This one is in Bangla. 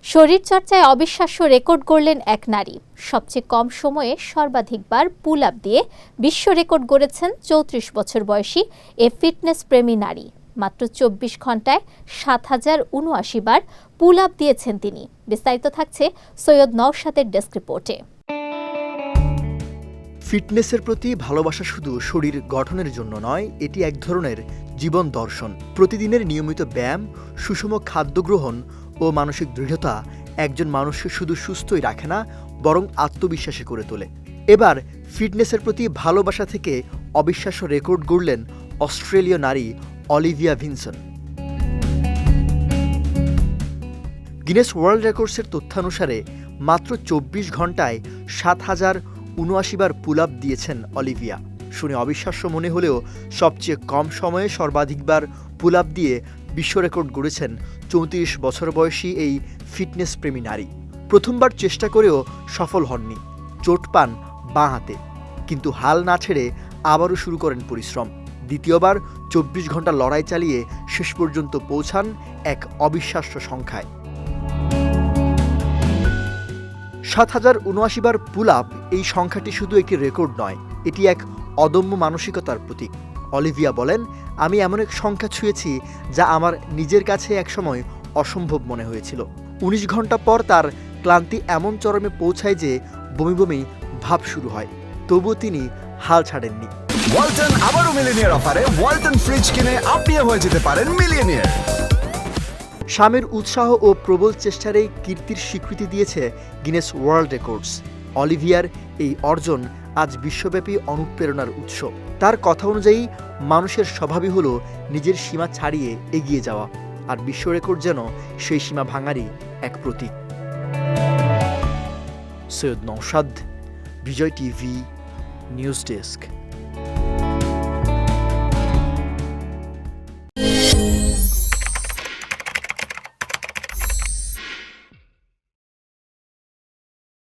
শরীরচর্চায় অবিশ্বাস্য রেকর্ড গড়লেন এক নারী। সবচেয়ে কম সময়ে সর্বাধিকবার পুল আপ দিয়ে বিশ্ব রেকর্ড গড়েছেন ৩৪ বছর বয়সী এ ফিটনেস প্রেমী নারী। মাত্র ২৪ ঘন্টায় ৭,০৭৯ বার পুল আপ দিয়েছেন তিনি। বিস্তারিত থাকছে সৈয়দ নওশাদের ডেস্ক রিপোর্টে। ফিটনেসের প্রতি ভালোবাসা শুধু শরীর গঠনের জন্য নয়, এটি এক ধরনের জীবন দর্শন। প্রতিদিনের নিয়মিত ব্যায়াম, সুষম খাদ্য গ্রহণ ও মানসিক দৃঢ়তা একজন মানুষকে শুধু সুস্থই রাখে না, বরং আত্মবিশ্বাসী করে তোলে। এবার ফিটনেসের প্রতি ভালোবাসা থেকে অবিশ্বাস্য রেকর্ড গড়লেন অস্ট্রেলীয় নারী অলিভিয়া ভিনসন। গিনেস ওয়ার্ল্ড রেকর্ডসের তথ্যানুসারে মাত্র ২৪ ঘন্টায় ৭,০৭৯ বার পুল আপ দিয়েছেন অলিভিয়া। শুনে অবিশ্বাস্য মনে হলেও সবচেয়ে কম সময়ে সর্বাধিকবার পুল আপ দিয়ে বিশ্ব রেকর্ড গড়েছেন ৩৪ বছর বয়সী এই ফিটনেস প্রেমী নারী। প্রথমবার চেষ্টা করেও সফল হননি, চোট পান বাঁ হাতে, কিন্তু হাল না ছেড়ে আবারও শুরু করেন পরিশ্রম। দ্বিতীয়বার ২৪ ঘন্টা লড়াই চালিয়ে শেষ পর্যন্ত পৌঁছান এক অবিশ্বাস্য সংখ্যায়। ৭,০৭৯ বার পুল আপ, এই সংখ্যাটি শুধু একটি রেকর্ড নয়, এটি এক অদম্য মানসিকতার প্রতীক। অলিভিয়া বলেন, আমি এমন এক সংখ্যা ছুঁয়েছি যা আমার নিজের কাছে একসময় অসম্ভব মনে হয়েছিল। ১৯ ঘন্টা পর তার ক্লান্তি এমন চরমে পৌঁছায় যে বমি বমি ভাব শুরু হয়, তবুও তিনি হাল ছাড়েননি। ওয়ালটন আবারও মিলিয়নিয়ার অফারে ওয়ালটন ফ্রিজ কিনে আপনিও হয়ে যেতে পারেন মিলিয়নিয়ার। স্বামীর উৎসাহ ও প্রবল চেষ্টার এই কীর্তির স্বীকৃতি দিয়েছে গিনেস ওয়ার্ল্ড রেকর্ডস। অলিভিয়ার এই অর্জন আজ বিশ্বব্যাপী অনুপ্রেরণার উৎস। তার কথা অনুযায়ী মানুষের স্বভাবই হলো নিজের সীমা ছাড়িয়ে এগিয়ে যাওয়া, আর বিশ্ব রেকর্ড যেন সেই সীমা ভাঙারই এক প্রতীক। সৈয়দ নওশাদ, বিজয় টিভি, নিউজ ডেস্ক।